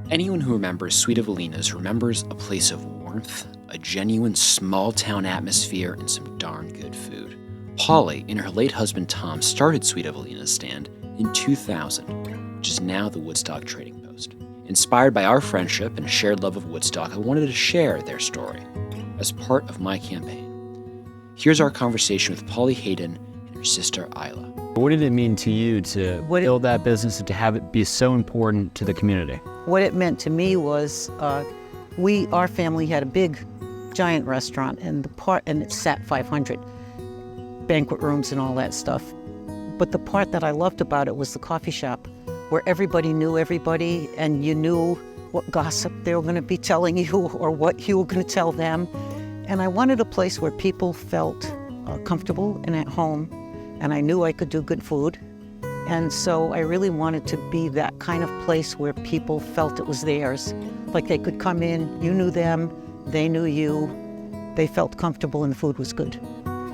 Anyone who remembers Sweet Evalina's remembers a place of warmth, a genuine small-town atmosphere, and some darn good food. Polly and her late husband Tom started Sweet Evalina's stand in 2000, which is now the Woodstock Trading Post. Inspired by our friendship and a shared love of Woodstock, I wanted to share their story as part of my campaign. Here's our conversation with Polly Hayden and her sister Ayla. What did it mean to you to build that business and to have it be so important to the community? What it meant to me was our family had a big, giant restaurant, and it sat 500 banquet rooms and all that stuff. But the part that I loved about it was the coffee shop, where everybody knew everybody, and you knew what gossip they were going to be telling you or what you were going to tell them. And I wanted a place where people felt comfortable and at home, and I knew I could do good food. And so I really wanted to be that kind of place where people felt it was theirs. Like they could come in, you knew them, they knew you, they felt comfortable, and the food was good.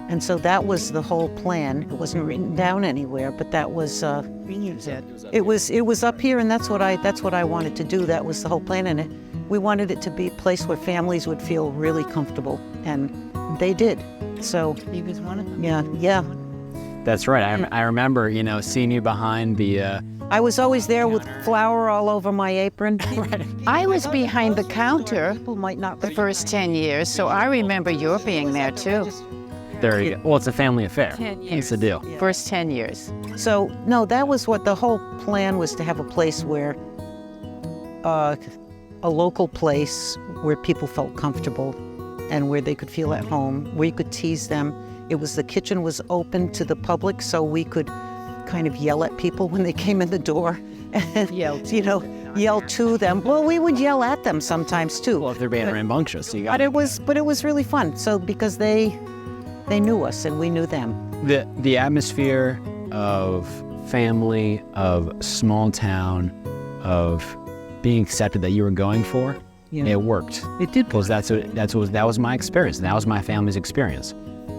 And so that was the whole plan. It wasn't written down anywhere, but that was it was up here, and that's what I wanted to do. That was the whole plan, and we wanted it to be a place where families would feel really comfortable, and they did. So he was one of them. Yeah. That's right. I remember, seeing you behind the... I was always there with flour all over my apron. I was behind the counter People might not the first 10 years, so I remember your being there too. There you go. Well, it's a family affair. 10 years. That's the deal. First 10 years. So, no, that was what the whole plan was, to have a place where, a local place where people felt comfortable and where they could feel at home, where you could tease them. The kitchen was open to the public, so we could kind of yell at people when they came in the door and, yell to them. Well, we would yell at them sometimes too. Well, if they're being rambunctious, But it was really fun. So because they knew us and we knew them. The atmosphere of family, of small town, of being accepted that you were going for, it worked. It did. Because that was my experience. That was my family's experience.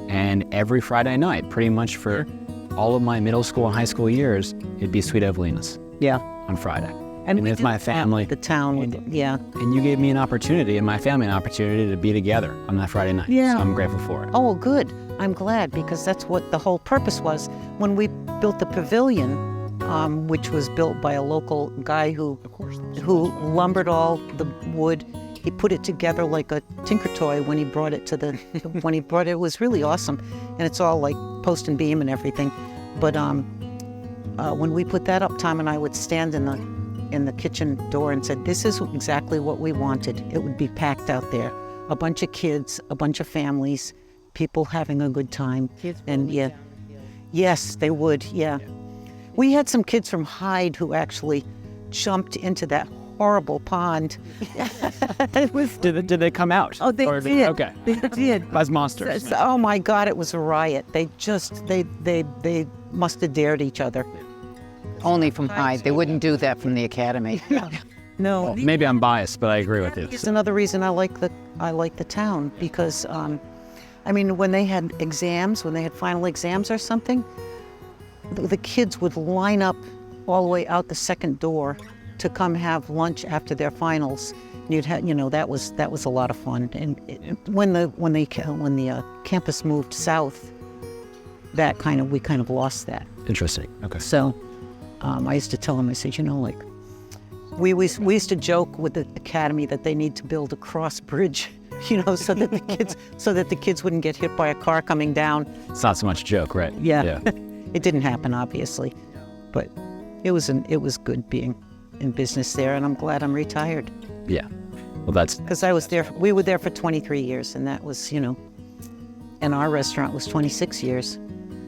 And every Friday night, pretty much for all of my middle school and high school years, it'd be Sweet Evalina's. Yeah. On Friday. And with my family. The town, And you gave me an opportunity, and my family an opportunity, to be together on that Friday night. Yeah. So I'm grateful for it. Oh, good. I'm glad, because that's what the whole purpose was. When we built the pavilion, which was built by a local guy who lumbered all the wood. He put it together like a tinker toy when he brought it it was really awesome. And it's all like post and beam and everything. But when we put that up, Tom and I would stand in the kitchen door and said, this is exactly what we wanted. It would be packed out there. A bunch of kids, a bunch of families, people having a good time. And yes, they would, yeah. We had some kids from Hyde who actually jumped into that horrible pond. Did they come out? Oh, they did. Okay. They did. As monsters. Oh my God, it was a riot. They must have dared each other. Only from Hyde. They wouldn't do that from the academy. No. Well, maybe I'm biased, but I agree with you. It's another reason I like the town, because when they had exams, when they had final exams or something, the kids would line up all the way out the second door to come have lunch after their finals. You'd have, that was a lot of fun. And when the campus moved south, we kind of lost that. Interesting. Okay. So I used to tell them, I said, we used to joke with the academy that they need to build a cross bridge, so that the kids wouldn't get hit by a car coming down. It's not so much a joke, right? Yeah. It didn't happen, obviously, but it was good being in business there, and I'm glad I'm retired. Yeah. Well, that's... Because we were there for 23 years, and that was, and our restaurant was 26 years.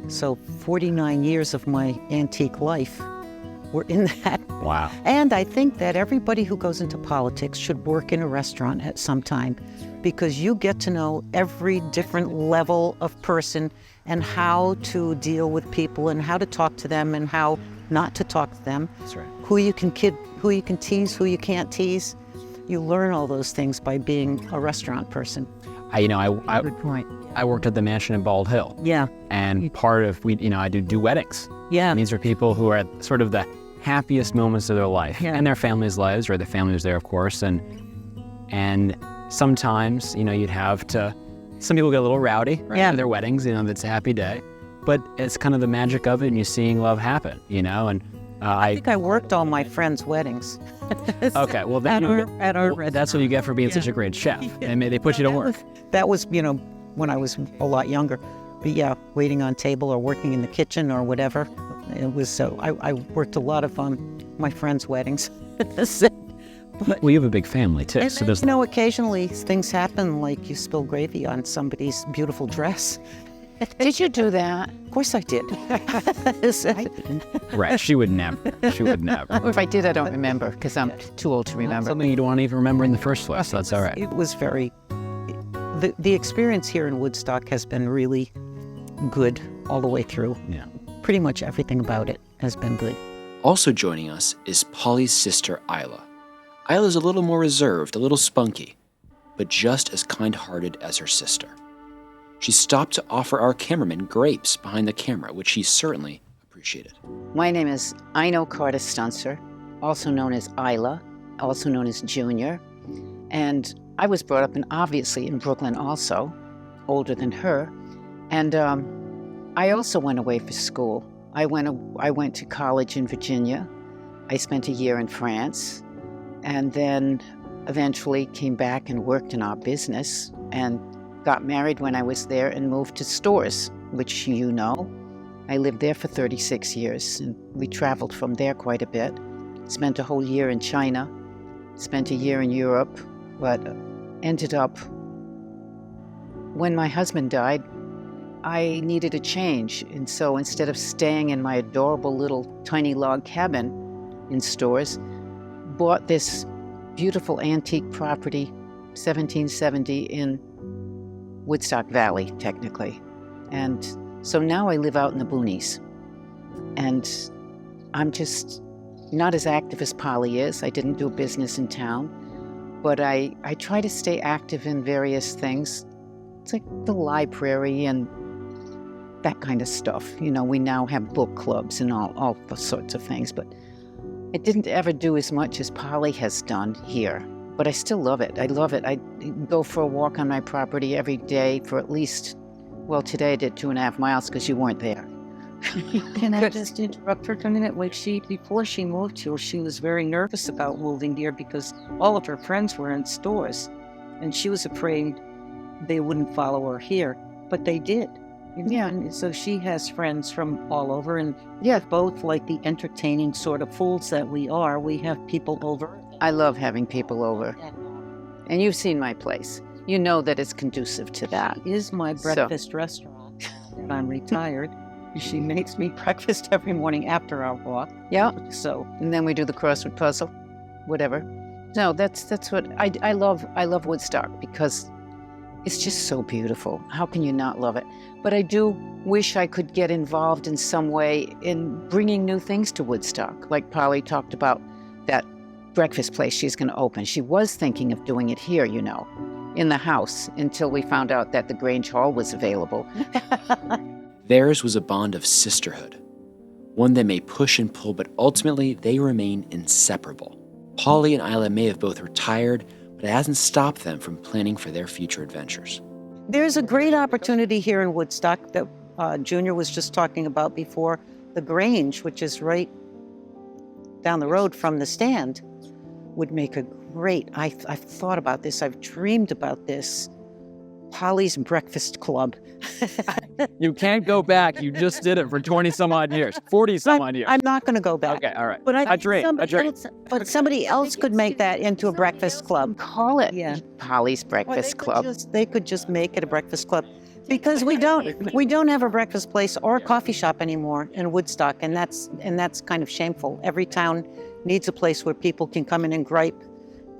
So 49 years of my antique life were in that. Wow. And I think that everybody who goes into politics should work in a restaurant at some time, because you get to know every different level of person and how to deal with people and how to talk to them and how not to talk to them. That's right. Who you can tease, who you can't tease. You learn all those things by being a restaurant person. Good point. I worked at the mansion in Bald Hill. Yeah. And part of I do weddings. Yeah. And these are people who are sort of the happiest moments of their life and their family's lives, or the family was there, of course. And sometimes, you'd have to, some people get a little rowdy, right? At their weddings, that's a happy day. But it's kind of the magic of it, and you're seeing love happen, and I think I worked all my friends' weddings. Okay, well, that's what you get for being such a great chef. And they put you to work. That was, when I was a lot younger. But waiting on table or working in the kitchen or whatever. It was so, I worked a lot of my friends' weddings. Well, you have a big family, too. And so then, there's occasionally things happen, like you spill gravy on somebody's beautiful dress. Did you do that? Of course I did. Right, she would never. Or if I did, I don't remember, because I'm too old to remember. Something you don't want to even remember in the first place, so that's all right. It was very, the experience here in Woodstock has been really good all the way through. Yeah. Pretty much everything about it has been good. Also joining us is Polly's sister, Ayla. Ayla's a little more reserved, a little spunky, but just as kind-hearted as her sister. She stopped to offer our cameraman grapes behind the camera, which he certainly appreciated. My name is Ayla Kardestuncer, also known as Ayla, also known as Junior. And I was brought up obviously in Brooklyn also, older than her. And I also went away for school. I went to college in Virginia. I spent a year in France, and then eventually came back and worked in our business and got married when I was there and moved to Stores, which you know. I lived there for 36 years, and we traveled from there quite a bit. Spent a whole year in China, spent a year in Europe, but ended up, when my husband died, I needed a change. And so instead of staying in my adorable little tiny log cabin in Stores, bought this beautiful antique property, 1770 in Woodstock Valley, technically. And so now I live out in the boonies. And I'm just not as active as Polly is. I didn't do business in town, but I try to stay active in various things. It's like the library and that kind of stuff. We now have book clubs and all sorts of things, but I didn't ever do as much as Polly has done here. But I still love it. I love it. I go for a walk on my property every day for at least, well, today I did 2.5 miles because you weren't there. Can I just interrupt for a minute? Before she moved here, she was very nervous about moving here because all of her friends were in Stores, and she was afraid they wouldn't follow her here, but they did. Yeah. And so she has friends from all over, and Yeah. both like the entertaining sort of fools that we are. We have people over. I love having people over. And you've seen my place. You know that it's conducive to that. Is my breakfast restaurant. And I'm retired. She makes me breakfast every morning after our walk. Yeah. So, And then we do the crossword puzzle, whatever. No, that's what I love. I love Woodstock because it's just so beautiful. How can you not love it? But I do wish I could get involved in some way in bringing new things to Woodstock. Like Polly talked about that breakfast place she's going to open. She was thinking of doing it here, in the house, until we found out that the Grange Hall was available. Theirs was a bond of sisterhood, one that may push and pull, but ultimately they remain inseparable. Polly and Ayla may have both retired, but it hasn't stopped them from planning for their future adventures. There's a great opportunity here in Woodstock that Junior was just talking about before. The Grange, which is right down the road from the stand, would make a great, I've thought about this, I've dreamed about this, Polly's Breakfast Club. You can't go back. You just did it for 20 some odd years, 40 some odd years. I'm not going to go back. Okay, all right. But I dream. But somebody else could make that into a breakfast club. Call it Yeah. Polly's Breakfast Club. They could just make it a breakfast club. Because we don't have a breakfast place or a coffee shop anymore in Woodstock, and that's kind of shameful. Every town needs a place where people can come in and gripe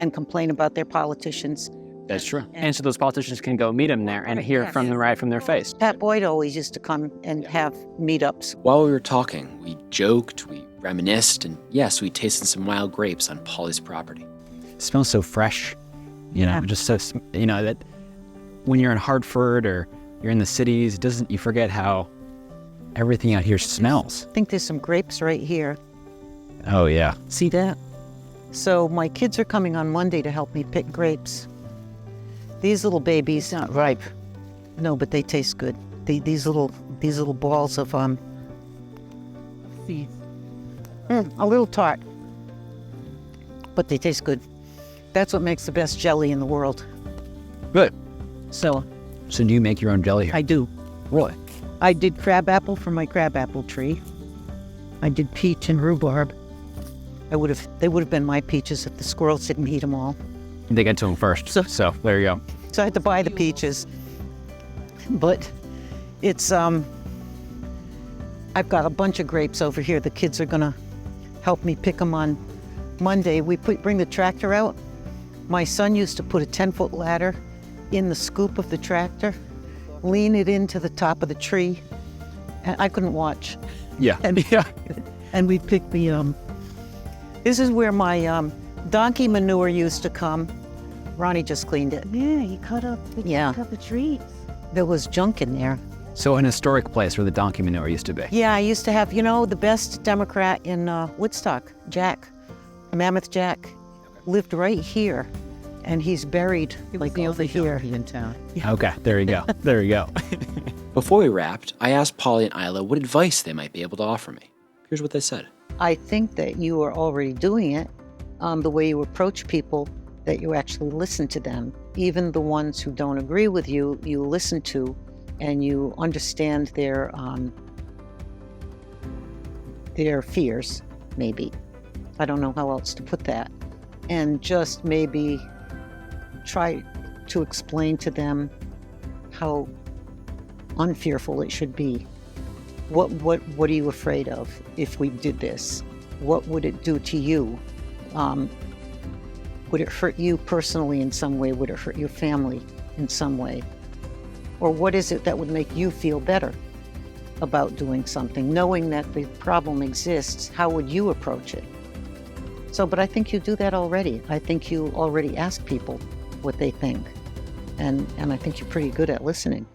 and complain about their politicians. That's true. And so those politicians can go meet them there and hear it from their face. Pat Boyd always used to come and have meetups. While we were talking, we joked, we reminisced, and yes, we tasted some wild grapes on Polly's property. It smells so fresh, just so, that when you're in Hartford or you're in the cities, you forget how everything out here smells. I think there's some grapes right here. Oh, yeah. See that? So my kids are coming on Monday to help me pick grapes. These little babies, It's not ripe. no, but they taste good. These little balls of Seeds. a little tart, but they taste good. That's what makes the best jelly in the world. Good. So So do you make your own jelly here? I do. Really? I did crabapple from my crabapple tree. I did peach and rhubarb. They would have been my peaches if the squirrels didn't eat them all. They get to them first. So there you go. So I had to buy the peaches. But it's I've got a bunch of grapes over here. The kids are gonna help me pick them on Monday. We bring the tractor out. My son used to put a 10-foot ladder in the scoop of the tractor, lean it into the top of the tree, and I couldn't watch. Yeah. And we picked the this is where my donkey manure used to come. Ronnie just cleaned it. Yeah, you cut up the trees. There was junk in there. So an historic place where the donkey manure used to be. Yeah, I used to have, the best Democrat in Woodstock, Jack, Mammoth Jack, lived right here, and he's buried like over here. in town. Okay, there you go. There you go. Before we wrapped, I asked Polly and Ayla what advice they might be able to offer me. Here's what they said. I think that you are already doing it, the way you approach people, that you actually listen to them. Even the ones who don't agree with you, you listen to, and you understand their fears, maybe. I don't know how else to put that. And just maybe try to explain to them how unfearful it should be. What are you afraid of if we did this? What would it do to you? Would it hurt you personally in some way? Would it hurt your family in some way? Or what is it that would make you feel better about doing something? Knowing that the problem exists, how would you approach it? So, but I think you do that already. I think you already ask people what they think. And I think you're pretty good at listening.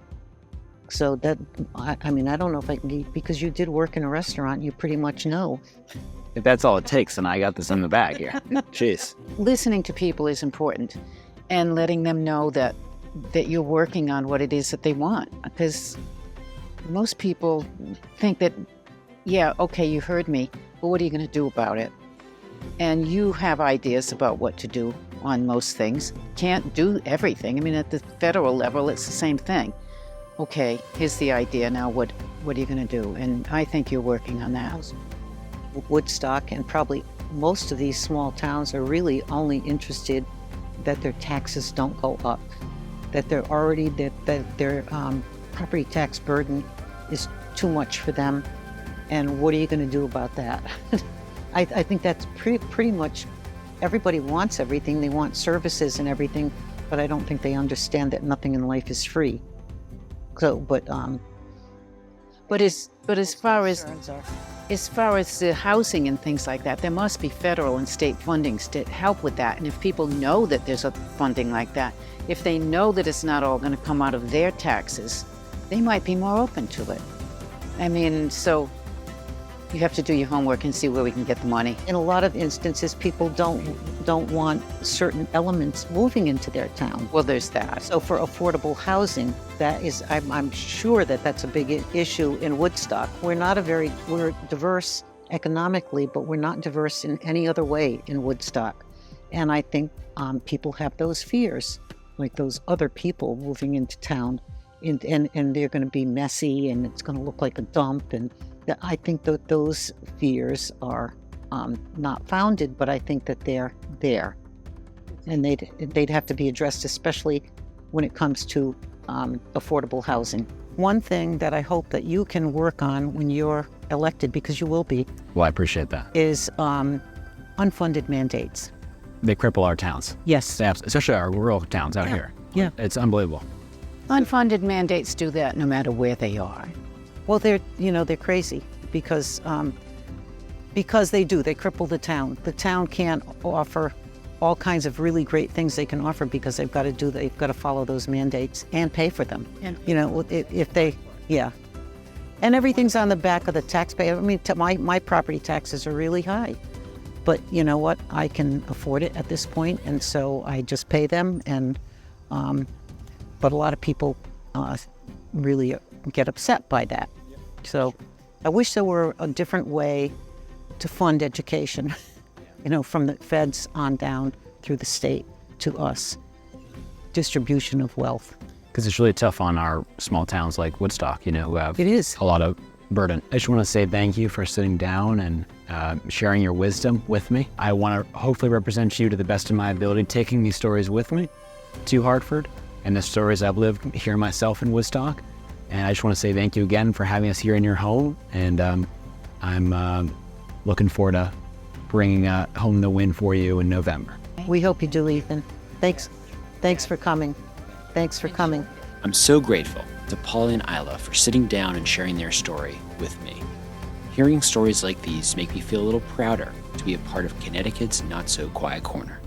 So that, I mean, I don't know if I can, because you did work in a restaurant, you pretty much know. If that's all it takes, then I got this in the bag here. Jeez. Listening to people is important, and letting them know that you're working on what it is that they want. Because most people think that, yeah, okay, you heard me, but what are you going to do about it? And you have ideas about what to do on most things. Can't do everything. I mean, at the federal level, it's the same thing. Okay, here's the idea. Now what are you going to do? And I think you're working on that. Woodstock and probably most of these small towns are really only interested that their taxes don't go up, that they're already, that their property tax burden is too much for them. And what are you going to do about that? I think that's pretty much, everybody wants everything. They want services and everything, but I don't think they understand that nothing in life is free. So, but as far as the housing and things like that, there must be federal and state fundings to help with that. And if people know that there's a funding like that, if they know that it's not all going to come out of their taxes, they might be more open to it. I mean, so you have to do your homework and see where we can get the money. in a lot of instances, people don't want certain elements moving into their town. Well, there's that. So for affordable housing, that is, I'm sure that that's a big issue in Woodstock. We're diverse economically, but we're not diverse in any other way in Woodstock. And I think people have those fears, like those other people moving into town, and they're going to be messy, and it's going to look like a dump. And I think that those fears are not founded, but I think that they're there, and they'd have to be addressed, especially when it comes to affordable housing. One thing that I hope that you can work on when you're elected, because you will be, Well, I appreciate that. is unfunded mandates. They cripple our towns. Yes. Especially our rural towns out here. Yeah. It's unbelievable. Unfunded mandates do that no matter where they are. Well, they're crazy because they do. They cripple the town. The town can't offer all kinds of really great things they can offer because they've got to follow those mandates and pay for them. And and everything's on the back of the taxpayer. I mean, my property taxes are really high. But you know what? I can afford it at this point, and so I just pay them. And but a lot of people really get upset by that. So I wish there were a different way to fund education, from the feds on down through the state to us. Distribution of wealth. Because it's really tough on our small towns like Woodstock, who have It is. a lot of burden. I just want to say thank you for sitting down and sharing your wisdom with me. I want to hopefully represent you to the best of my ability, taking these stories with me to Hartford and the stories I've lived here myself in Woodstock. And I just want to say thank you again for having us here in your home. And I'm looking forward to bringing home the win for you in November. We hope you do, Ethan. Thanks for coming. Thanks for coming. I'm so grateful to Polly and Ayla for sitting down and sharing their story with me. Hearing stories like these make me feel a little prouder to be a part of Connecticut's not-so-quiet corner.